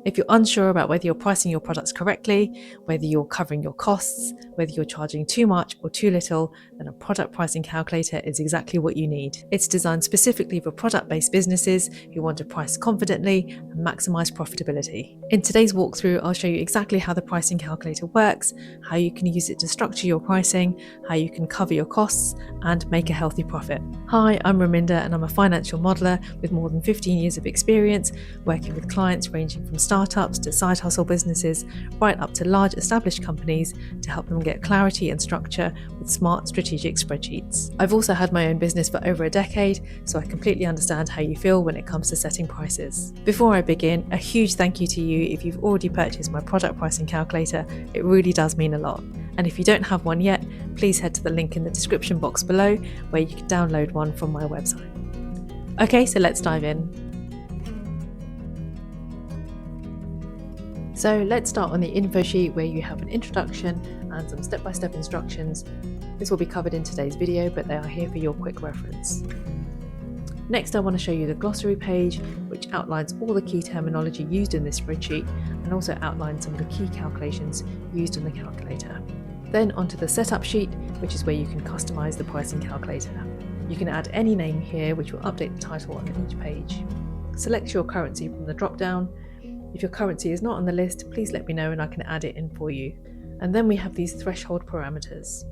If you're unsure about whether you're pricing your products correctly, whether you're covering your costs, whether you're charging too much or too little, then a product pricing calculator is exactly what you need. It's designed specifically for product-based businesses who want to price confidently and maximize profitability. In today's walkthrough, I'll show you exactly how the pricing calculator works, how you can use it to structure your pricing, how you can cover your costs, and make a healthy profit. Hi, I'm Raminder, and I'm a financial modeler with more than 15 years of experience working with clients ranging from startups to side hustle businesses, right up to large established companies to help them get clarity and structure with smart strategic spreadsheets. I've also had my own business for over a decade, so I completely understand how you feel when it comes to setting prices. Before I begin, a huge thank you to you if you've already purchased my product pricing calculator. It really does mean a lot. And if you don't have one yet, please head to the link in the description box below where you can download one from my website. Okay, so let's dive in. So let's start on the info sheet where you have an introduction and some step-by-step instructions. This will be covered in today's video, but they are here for your quick reference. Next, I want to show you the glossary page, which outlines all the key terminology used in this spreadsheet and also outlines some of the key calculations used in the calculator. Then onto the setup sheet, which is where you can customize the pricing calculator. You can add any name here, which will update the title on each page. Select your currency from the drop-down. If your currency is not on the list, please let me know and I can add it in for you. And then we have these threshold parameters.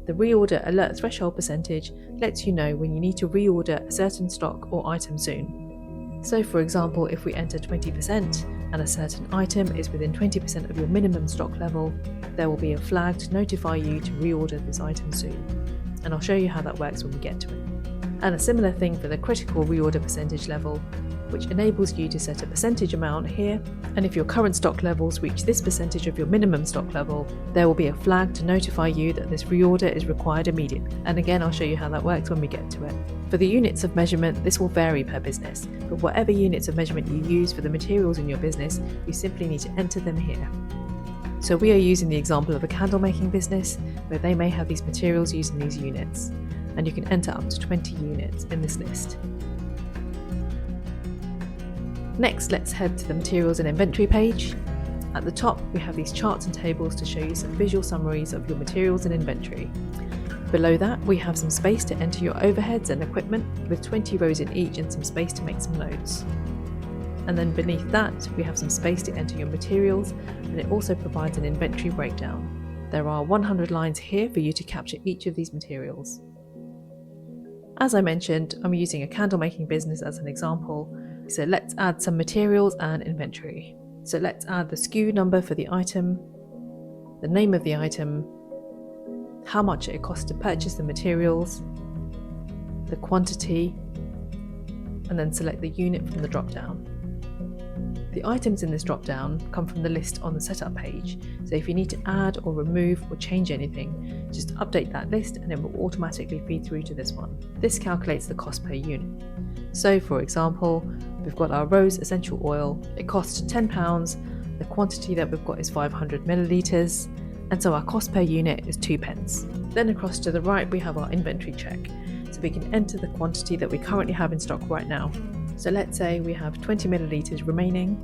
The reorder alert threshold percentage lets you know when you need to reorder a certain stock or item soon. So for example, if we enter 20% and a certain item is within 20% of your minimum stock level, there will be a flag to notify you to reorder this item soon. And I'll show you how that works when we get to it. And a similar thing for the critical reorder percentage level, which enables you to set a percentage amount here, and if your current stock levels reach this percentage of your minimum stock level, there will be a flag to notify you that this reorder is required immediately. And again, I'll show you how that works when we get to it. For the units of measurement, this will vary per business, but whatever units of measurement you use for the materials in your business, you simply need to enter them here. So we are using the example of a candle making business, where they may have these materials using these units, and you can enter up to 20 units in this list. Next, let's head to the materials and inventory page. At the top, we have these charts and tables to show you some visual summaries of your materials and inventory. Below that, we have some space to enter your overheads and equipment with 20 rows in each and some space to make some notes. And then beneath that, we have some space to enter your materials, and it also provides an inventory breakdown. There are 100 lines here for you to capture each of these materials. As I mentioned, I'm using a candle making business as an example. So let's add some materials and inventory. So let's add the SKU number for the item, the name of the item, how much it costs to purchase the materials, the quantity, and then select the unit from the drop-down. The items in this drop-down come from the list on the setup page, so if you need to add or remove or change anything, just update that list and it will automatically feed through to this one. This calculates the cost per unit. So for example, we've got our rose essential oil. It costs £10, the quantity that we've got is 500 millilitres, and so our cost per unit is 2p. Then across to the right we have our inventory check, so we can enter the quantity that we currently have in stock right now. So let's say we have 20 millilitres remaining,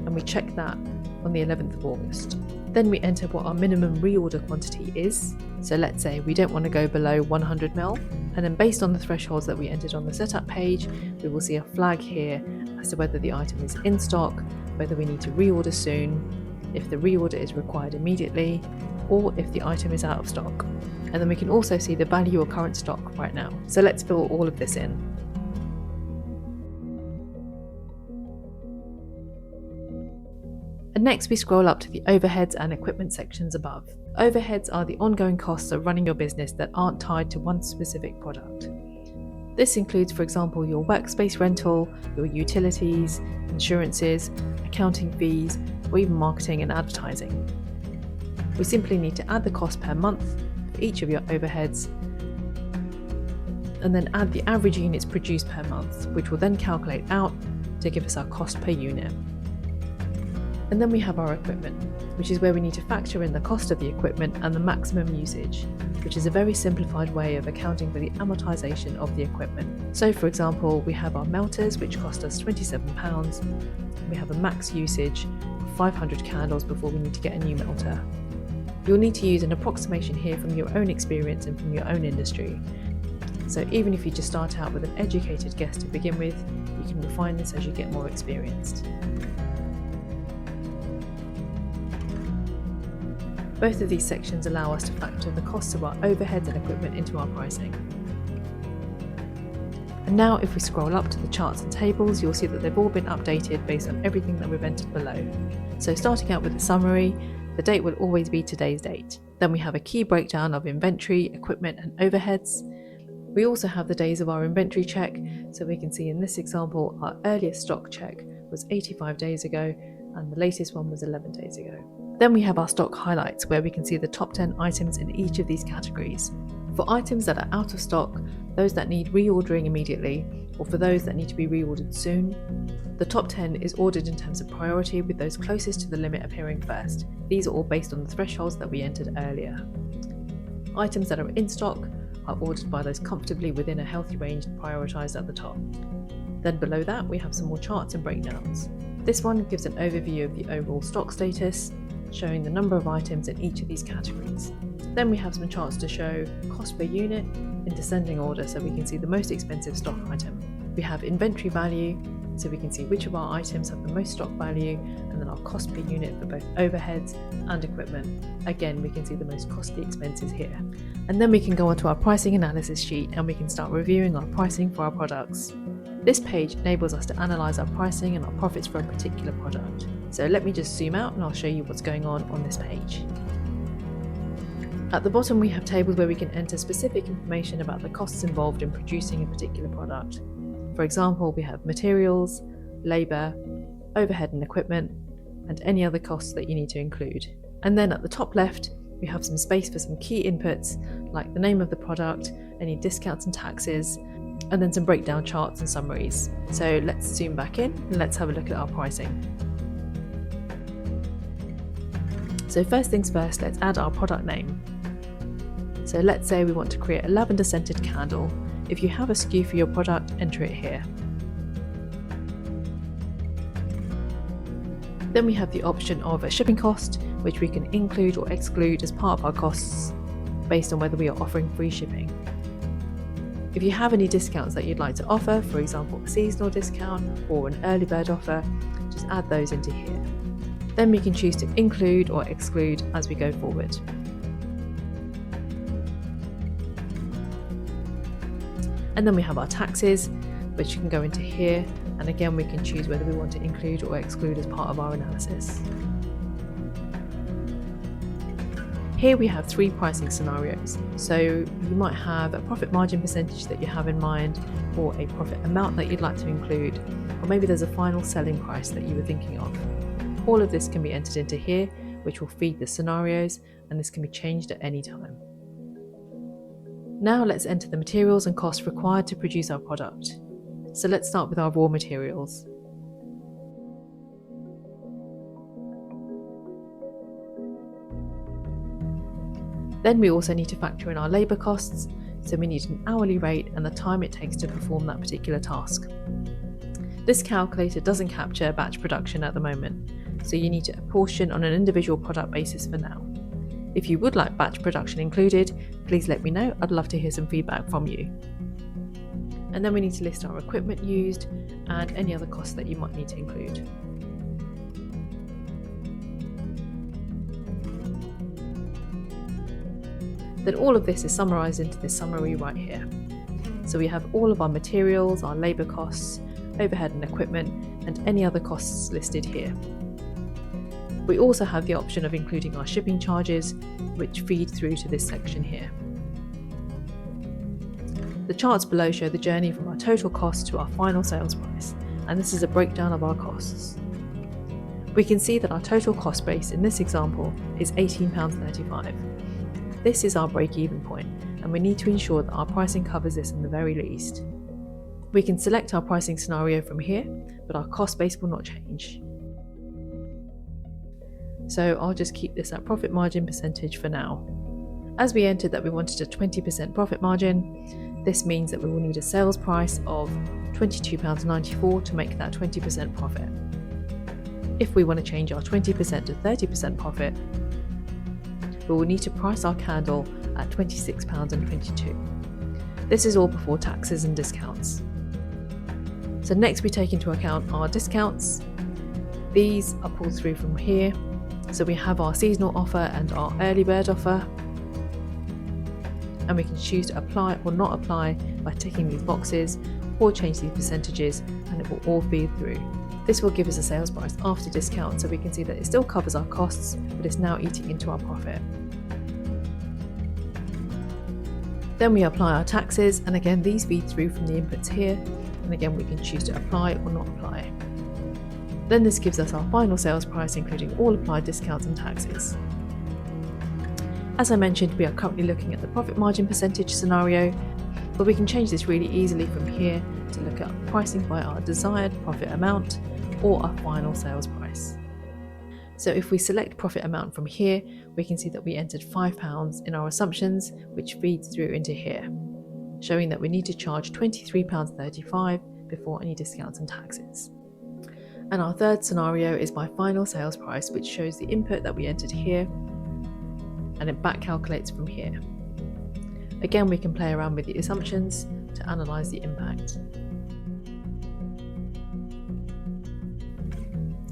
and we check that on the 11th of August. Then we enter what our minimum reorder quantity is. So let's say we don't want to go below 100 ml, and then based on the thresholds that we entered on the setup page, we will see a flag here as to whether the item is in stock, whether we need to reorder soon, if the reorder is required immediately, or if the item is out of stock. And then we can also see the value of current stock right now. So let's fill all of this in. And next we scroll up to the overheads and equipment sections above. Overheads are the ongoing costs of running your business that aren't tied to one specific product. This includes, for example, your workspace rental, your utilities, insurances, accounting fees, or even marketing and advertising. We simply need to add the cost per month for each of your overheads, and then add the average units produced per month, which will then calculate out to give us our cost per unit. And then we have our equipment. which is where we need to factor in the cost of the equipment and the maximum usage, which is a very simplified way of accounting for the amortization of the equipment. So for example, we have our melters, which cost us £27. We have a max usage of 500 candles before we need to get a new melter. You'll need to use an approximation here from your own experience and from your own industry. So even if you just start out with an educated guess to begin with, you can refine this as you get more experienced. Both of these sections allow us to factor the costs of our overheads and equipment into our pricing. And now if we scroll up to the charts and tables, you'll see that they've all been updated based on everything that we've entered below. So starting out with the summary, the date will always be today's date. Then we have a key breakdown of inventory, equipment and overheads. We also have the days of our inventory check, so we can see in this example our earliest stock check was 85 days ago and the latest one was 11 days ago. Then we have our stock highlights, where we can see the top 10 items in each of these categories. For items that are out of stock, those that need reordering immediately, or for those that need to be reordered soon, the top 10 is ordered in terms of priority, with those closest to the limit appearing first. These are all based on the thresholds that we entered earlier. Items that are in stock are ordered by those comfortably within a healthy range prioritised at the top. Then below that we have some more charts and breakdowns. This one gives an overview of the overall stock status, showing the number of items in each of these categories. Then we have some charts to show cost per unit in descending order, so we can see the most expensive stock item. We have inventory value, so we can see which of our items have the most stock value, and then our cost per unit for both overheads and equipment. Again, we can see the most costly expenses here. And then we can go onto our pricing analysis sheet and we can start reviewing our pricing for our products. This page enables us to analyse our pricing and our profits for a particular product. So let me just zoom out and I'll show you what's going on this page. At the bottom we have tables where we can enter specific information about the costs involved in producing a particular product. For example, we have materials, labour, overhead and equipment, and any other costs that you need to include. And then at the top left, we have some space for some key inputs like the name of the product, any discounts and taxes, and then some breakdown charts and summaries. So let's zoom back in and let's have a look at our pricing. So first things first, let's add our product name. So let's say we want to create a lavender scented candle. If you have a SKU for your product, enter it here. Then we have the option of a shipping cost, which we can include or exclude as part of our costs based on whether we are offering free shipping. If you have any discounts that you'd like to offer, for example a seasonal discount or an early bird offer, just add those into here. Then we can choose to include or exclude as we go forward. And then we have our taxes, which can go into here, and again we can choose whether we want to include or exclude as part of our analysis. Here we have 3 pricing scenarios. So you might have a profit margin percentage that you have in mind, or a profit amount that you'd like to include, or maybe there's a final selling price that you were thinking of. All of this can be entered into here, which will feed the scenarios, and this can be changed at any time. Now let's enter the materials and costs required to produce our product. So let's start with our raw materials. Then we also need to factor in our labour costs, so we need an hourly rate and the time it takes to perform that particular task. This calculator doesn't capture batch production at the moment, so you need to apportion on an individual product basis for now. If you would like batch production included, please let me know, I'd love to hear some feedback from you. And then we need to list our equipment used and any other costs that you might need to include. Then all of this is summarised into this summary right here. So we have all of our materials, our labour costs, overhead and equipment, and any other costs listed here. We also have the option of including our shipping charges, which feed through to this section here. The charts below show the journey from our total cost to our final sales price, and this is a breakdown of our costs. We can see that our total cost base in this example is £18.35. This is our break-even point, and we need to ensure that our pricing covers this in the very least. We can select our pricing scenario from here, but our cost base will not change. So I'll just keep this at profit margin percentage for now. As we entered that we wanted a 20% profit margin, this means that we will need a sales price of £22.94 to make that 20% profit. If we want to change our 20% to 30% profit, we will need to price our candle at £26.22. This is all before taxes and discounts. So next we take into account our discounts. These are pulled through from here. So we have our seasonal offer and our early bird offer. And we can choose to apply or not apply by ticking these boxes or change these percentages, and it will all feed through. This will give us a sales price after discount, so we can see that it still covers our costs, but it's now eating into our profit. Then we apply our taxes, and again these feed through from the inputs here, and again we can choose to apply or not apply. Then this gives us our final sales price, including all applied discounts and taxes. As I mentioned, we are currently looking at the profit margin percentage scenario, but we can change this really easily from here to look at pricing by our desired profit amount or our final sales price. So if we select profit amount from here, we can see that we entered £5 in our assumptions, which feeds through into here, showing that we need to charge £23.35 before any discounts and taxes. And our third scenario is by final sales price, which shows the input that we entered here, and it back calculates from here. Again, we can play around with the assumptions to analyse the impact.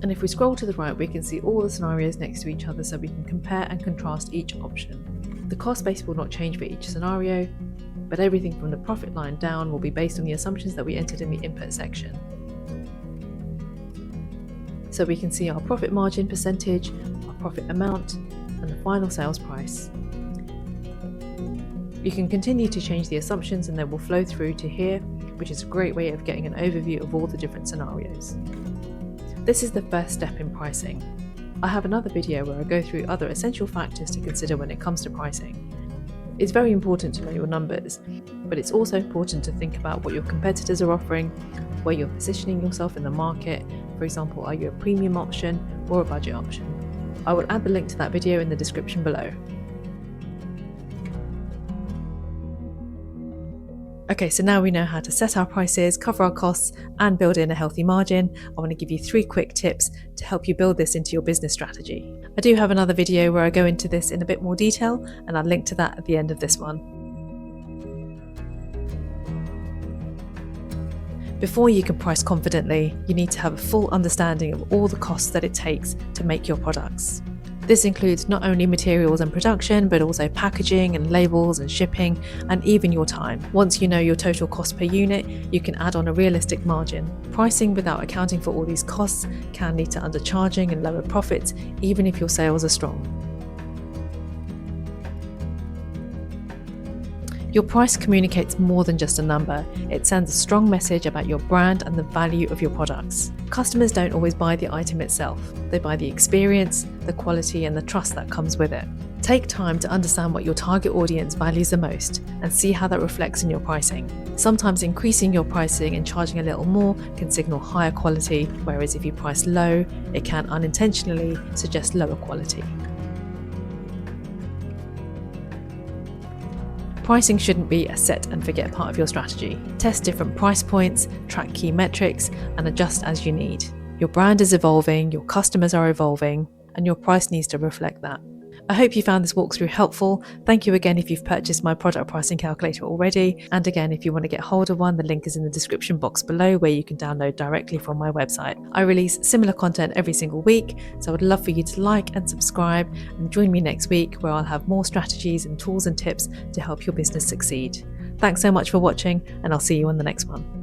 And if we scroll to the right, we can see all the scenarios next to each other, so we can compare and contrast each option. The cost base will not change for each scenario, but everything from the profit line down will be based on the assumptions that we entered in the input section. So we can see our profit margin percentage, our profit amount, and the final sales price. You can continue to change the assumptions and they will flow through to here, which is a great way of getting an overview of all the different scenarios. This is the first step in pricing. I have another video where I go through other essential factors to consider when it comes to pricing. It's very important to know your numbers, but it's also important to think about what your competitors are offering, where you're positioning yourself in the market. For example, are you a premium option or a budget option? I will add the link to that video in the description below. Okay, so now we know how to set our prices, cover our costs, and build in a healthy margin. I want to give you 3 quick tips to help you build this into your business strategy. I do have another video where I go into this in a bit more detail, and I'll link to that at the end of this one. Before you can price confidently, you need to have a full understanding of all the costs that it takes to make your products. This includes not only materials and production, but also packaging and labels and shipping, and even your time. Once you know your total cost per unit, you can add on a realistic margin. Pricing without accounting for all these costs can lead to undercharging and lower profits, even if your sales are strong. Your price communicates more than just a number. It sends a strong message about your brand and the value of your products. Customers don't always buy the item itself. They buy the experience, the quality, and the trust that comes with it. Take time to understand what your target audience values the most and see how that reflects in your pricing. Sometimes increasing your pricing and charging a little more can signal higher quality, whereas if you price low, it can unintentionally suggest lower quality. Pricing shouldn't be a set and forget part of your strategy. Test different price points, track key metrics, and adjust as you need. Your brand is evolving, your customers are evolving, and your price needs to reflect that. I hope you found this walkthrough helpful. Thank you again if you've purchased my product pricing calculator already. And again, if you want to get hold of one, the link is in the description box below, where you can download directly from my website. I release similar content every single week, so I'd love for you to like and subscribe and join me next week, where I'll have more strategies and tools and tips to help your business succeed. Thanks so much for watching, and I'll see you on the next one.